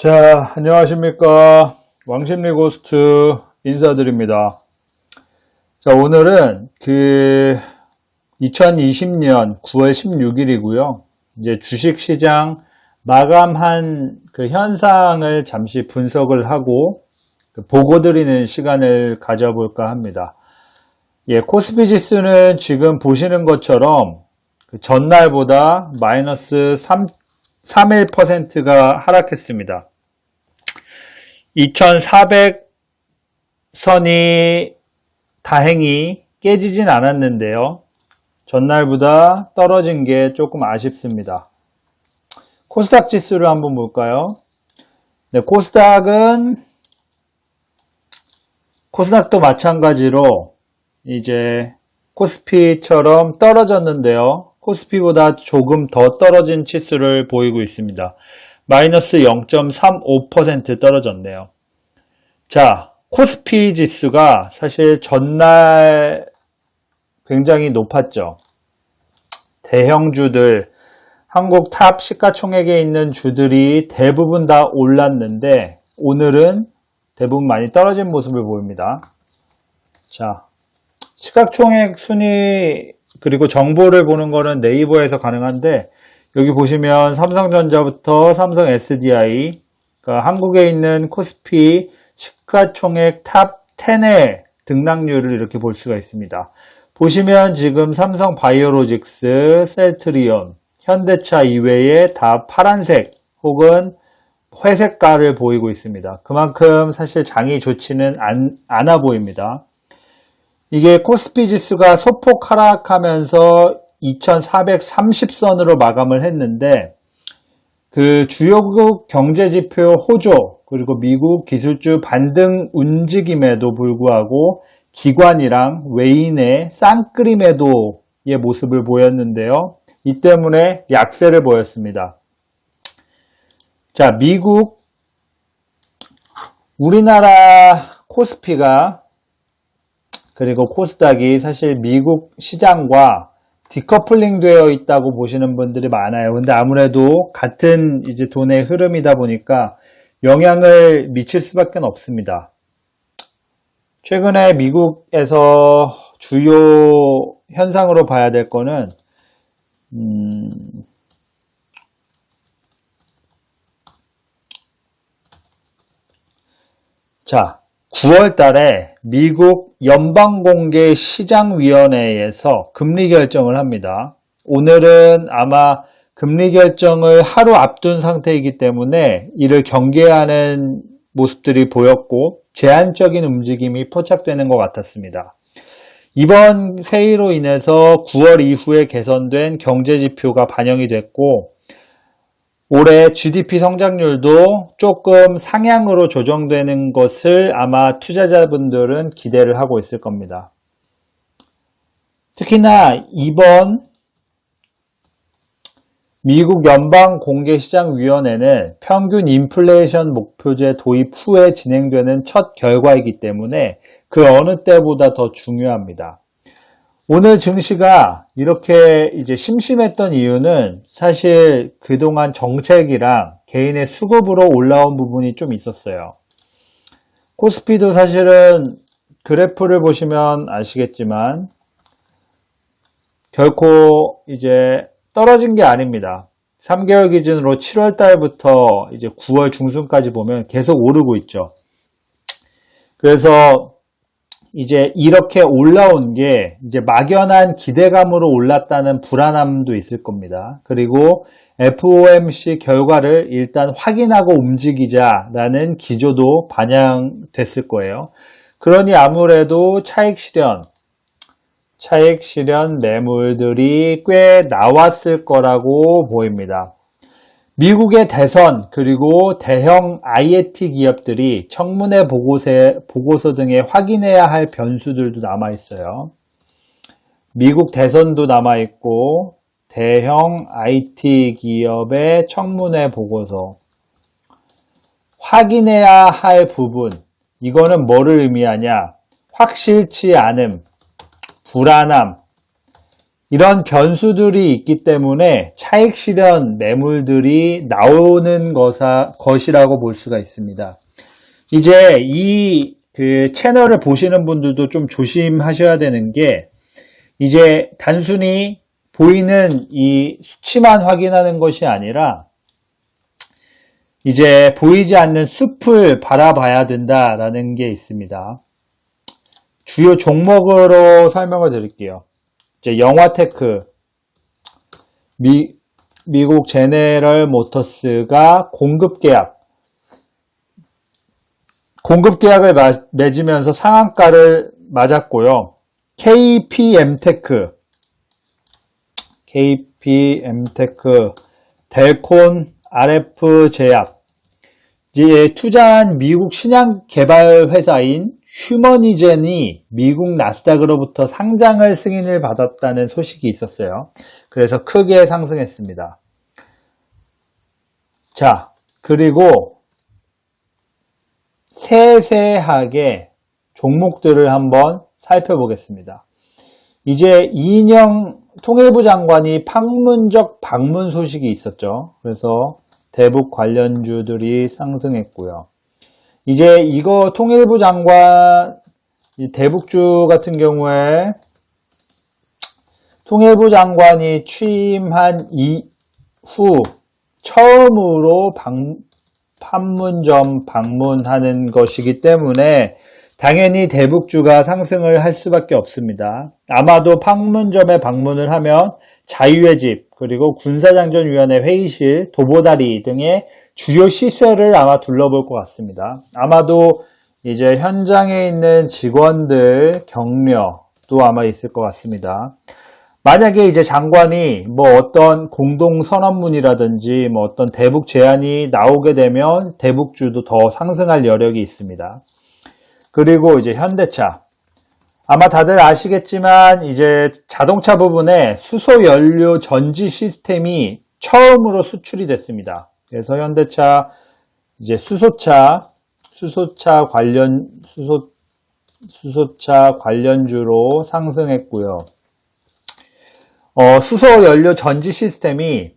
자, 안녕하십니까. 왕십리 고스트 인사드립니다. 자, 오늘은 2020년 9월 16일이고요. 이제 주식시장 마감한 그 현상을 잠시 분석을 하고 보고 드리는 시간을 가져볼까 합니다. 코스피 지수는 지금 보시는 것처럼 그 전날보다 마이너스 3.1%가 하락했습니다. 2400선이 다행히 깨지진 않았는데요. 전날보다 떨어진 게 조금 아쉽습니다. 코스닥 지수를 한번 볼까요? 네, 코스닥도 마찬가지로 이제 코스피처럼 떨어졌는데요. 코스피보다 조금 더 떨어진 치수를 보이고 있습니다. 마이너스 0.35% 떨어졌네요. 자, 코스피 지수가 사실 전날 굉장히 높았죠. 대형주들, 한국 탑 시가총액에 있는 주들이 대부분 다 올랐는데 오늘은 대부분 많이 떨어진 모습을 보입니다. 자, 시가총액 순위 그리고 정보를 보는 거는 네이버에서 가능한데 여기 보시면 삼성전자부터 삼성 SDI, 그러니까 한국에 있는 코스피 시가총액 탑 10의 등락률을 이렇게 볼 수가 있습니다. 보시면 지금 삼성 바이오로직스, 셀트리온, 현대차 이외에 다 파란색 혹은 회색깔을 보이고 있습니다. 그만큼 사실 장이 좋지는 않아 보입니다. 이게 코스피 지수가 소폭 하락하면서 2430선으로 마감을 했는데 그 주요국 경제지표 호조 그리고 미국 기술주 반등 움직임에도 불구하고 기관이랑 외인의 쌍끌이 매도의 모습을 보였는데요. 이 때문에 약세를 보였습니다. 자, 우리나라 코스피가 그리고 코스닥이 사실 미국 시장과 디커플링 되어 있다고 보시는 분들이 많아요. 근데 아무래도 같은 이제 돈의 흐름이다 보니까 영향을 미칠 수밖에 없습니다. 최근에 미국에서 주요 현상으로 봐야 될 거는 자, 9월 달에 미국 연방공개시장위원회에서 금리 결정을 합니다. 오늘은 아마 금리 결정을 하루 앞둔 상태이기 때문에 이를 경계하는 모습들이 보였고 제한적인 움직임이 포착되는 것 같았습니다. 이번 회의로 인해서 9월 이후에 개선된 경제지표가 반영이 됐고 올해 GDP 성장률도 조금 상향으로 조정되는 것을 아마 투자자분들은 기대를 하고 있을 겁니다. 특히나 이번 미국 연방공개시장위원회는 평균 인플레이션 목표제 도입 후에 진행되는 첫 결과이기 때문에 그 어느 때보다 더 중요합니다. 오늘 증시가 이렇게 이제 심심했던 이유는 사실 그동안 정책이랑 개인의 수급으로 올라온 부분이 좀 있었어요. 코스피도 사실은 그래프를 보시면 아시겠지만 결코 이제 떨어진 게 아닙니다. 3개월 기준으로 7월 달부터 이제 9월 중순까지 보면 계속 오르고 있죠. 그래서 이제 이렇게 올라온 게 이제 막연한 기대감으로 올랐다는 불안함도 있을 겁니다. 그리고 FOMC 결과를 일단 확인하고 움직이자라는 기조도 반영됐을 거예요. 그러니 아무래도 차익 실현 매물들이 꽤 나왔을 거라고 보입니다. 미국의 대선 그리고 대형 IoT 기업들이 청문회 보고서 등에 확인해야 할 변수들도 남아있어요. 미국 대선도 남아있고 대형 IT 기업의 청문회 보고서 확인해야 할 부분 이거는 뭐를 의미하냐? 확실치 않음, 불안함 이런 변수들이 있기 때문에 차익 실현 매물들이 나오는 것이라고 볼 수가 있습니다. 이제 이 채널을 보시는 분들도 좀 조심하셔야 되는 게, 이제 단순히 보이는 이 수치만 확인하는 것이 아니라 이제 보이지 않는 숲을 바라봐야 된다라는 게 있습니다. 주요 종목으로 설명을 드릴게요. 이제 영화테크, 미국 제네럴 모터스가 공급 계약을 맺으면서 상한가를 맞았고요. KPM테크, 델콘, RF제약, 이제 투자한 미국 신약 개발 회사인 휴머니젠이 미국 나스닥으로부터 상장을 승인을 받았다는 소식이 있었어요. 그래서 크게 상승했습니다. 자, 그리고 세세하게 종목들을 한번 살펴보겠습니다. 이제 이인영 통일부 장관이 방문적 방문 소식이 있었죠. 그래서 대북 관련주들이 상승했고요. 이제 이거 통일부 장관 대북주 같은 경우에 통일부 장관이 취임한 이후 처음으로 판문점 방문하는 것이기 때문에 당연히 대북주가 상승을 할 수밖에 없습니다. 아마도 판문점에 방문을 하면 자유의 집, 그리고 군사장전위원회 회의실, 도보다리 등의 주요 시설을 아마 둘러볼 것 같습니다. 아마도 이제 현장에 있는 직원들 격려도 아마 있을 것 같습니다. 만약에 이제 장관이 뭐 어떤 공동선언문이라든지 뭐 어떤 대북 제안이 나오게 되면 대북주도 더 상승할 여력이 있습니다. 그리고 이제 현대차. 아마 다들 아시겠지만 이제 자동차 부분에 수소연료 전지 시스템이 처음으로 수출이 됐습니다. 그래서 현대차 이제 수소차 관련주로 상승했고요. 수소연료 전지 시스템이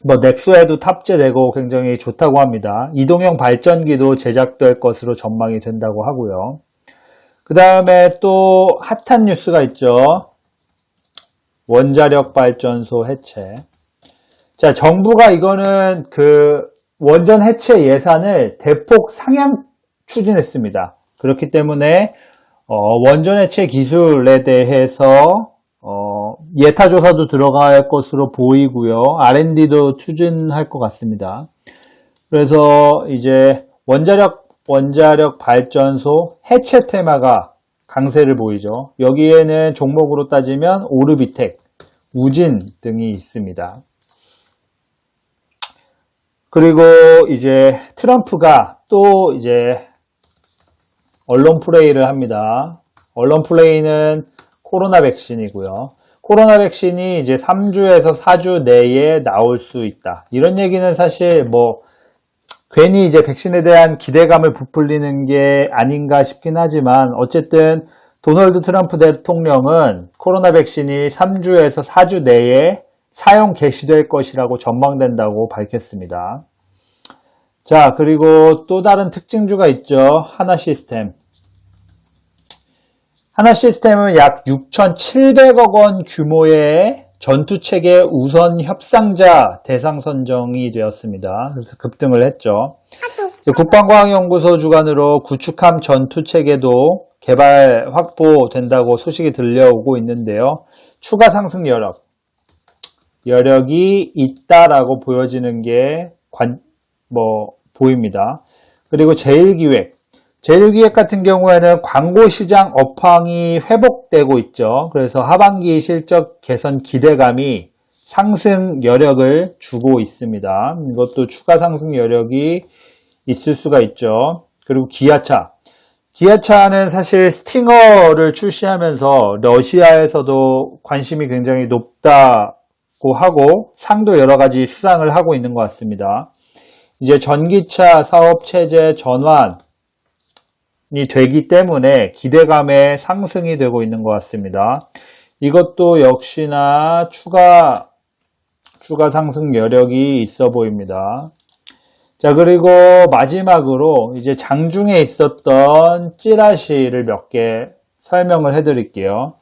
뭐 넥소에도 탑재되고 굉장히 좋다고 합니다. 이동형 발전기도 제작될 것으로 전망이 된다고 하고요. 그 다음에 또 핫한 뉴스가 있죠. 원자력 발전소 해체. 자, 정부가 이거는 원전 해체 예산을 대폭 상향 추진했습니다. 그렇기 때문에 원전 해체 기술에 대해서 예타 조사도 들어갈 것으로 보이고요. R&D도 추진할 것 같습니다. 그래서 이제 원자력 발전소 해체 테마가 강세를 보이죠. 여기에는 종목으로 따지면 오르비텍, 우진 등이 있습니다. 그리고 이제 트럼프가 또 이제 언론 플레이를 합니다. 언론 플레이는 코로나 백신이고요. 코로나 백신이 이제 3주에서 4주 내에 나올 수 있다. 이런 얘기는 사실 뭐 괜히 이제 백신에 대한 기대감을 부풀리는 게 아닌가 싶긴 하지만 어쨌든 도널드 트럼프 대통령은 코로나 백신이 3주에서 4주 내에 사용 개시될 것이라고 전망된다고 밝혔습니다. 자, 그리고 또 다른 특징주가 있죠. 하나시스템. 하나시스템은 약 6,700억 원 규모의 전투체계 우선 협상자 대상 선정이 되었습니다. 그래서 급등을 했죠. 국방과학연구소 주관으로 구축함 전투체계도 개발 확보된다고 소식이 들려오고 있는데요. 추가 상승 여력이 있다라고 보여지는 게 보입니다. 그리고 제일기획 같은 경우에는 광고 시장 업황이 회복되고 있죠. 그래서 하반기 실적 개선 기대감이 상승 여력을 주고 있습니다. 이것도 추가 상승 여력이 있을 수가 있죠. 그리고 기아차는 사실 스팅어를 출시하면서 러시아에서도 관심이 굉장히 높다고 하고 상도 여러 가지 수상을 하고 있는 것 같습니다. 이제 전기차 사업 체제 전환이 되기 때문에 기대감의 상승이 되고 있는 것 같습니다. 이것도 역시나 추가 상승 여력이 있어 보입니다. 자, 그리고 마지막으로 이제 장중에 있었던 찌라시를 몇 개 설명을 해 드릴게요.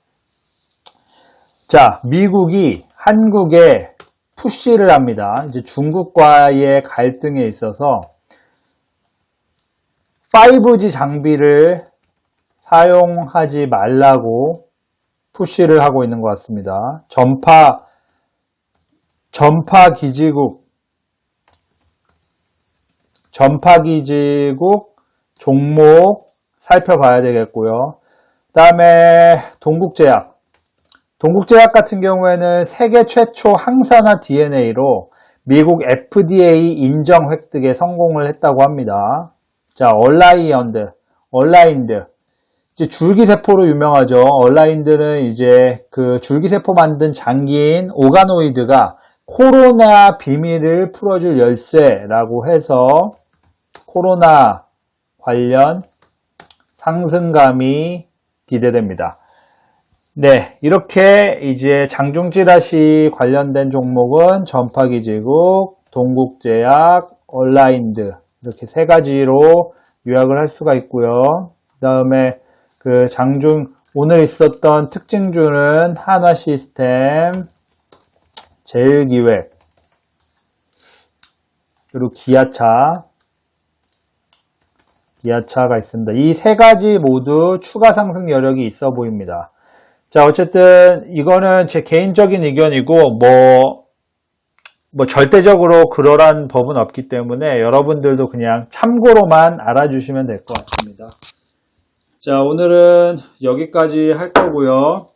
자, 미국이 한국에 푸시를 합니다. 이제 중국과의 갈등에 있어서 5G 장비를 사용하지 말라고 푸시를 하고 있는 것 같습니다. 전파 기지국 종목 살펴봐야 되겠고요. 그 다음에 동국제약 같은 경우에는 세계 최초 항산화 DNA로 미국 FDA 인정 획득에 성공을 했다고 합니다. 자, 얼라인드. 이제 줄기세포로 유명하죠. 얼라인드는 이제 그 줄기세포 만든 장기인 오가노이드가 코로나 비밀을 풀어줄 열쇠라고 해서 코로나 관련 상승감이 기대됩니다. 네, 이렇게 이제 장중찌라시 관련된 종목은 전파기지국, 동국제약, 얼라인드 이렇게 세 가지로 요약을 할 수가 있고요. 그 다음에 그 장중 오늘 있었던 특징주는 한화시스템, 제일기획, 그리고 기아차가 있습니다. 이 세 가지 모두 추가 상승 여력이 있어 보입니다. 자, 어쨌든 이거는 제 개인적인 의견이고 뭐 절대적으로 그러란 법은 없기 때문에 여러분들도 그냥 참고로만 알아주시면 될 것 같습니다. 자, 오늘은 여기까지 할 거고요.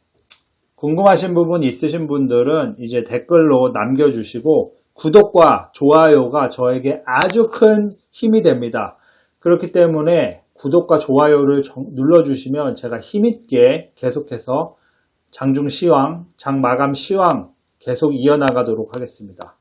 궁금하신 부분 있으신 분들은 이제 댓글로 남겨주시고 구독과 좋아요가 저에게 아주 큰 힘이 됩니다. 그렇기 때문에 구독과 좋아요를 눌러주시면 제가 힘있게 계속해서 장중 시황, 장 마감 시황 계속 이어나가도록 하겠습니다.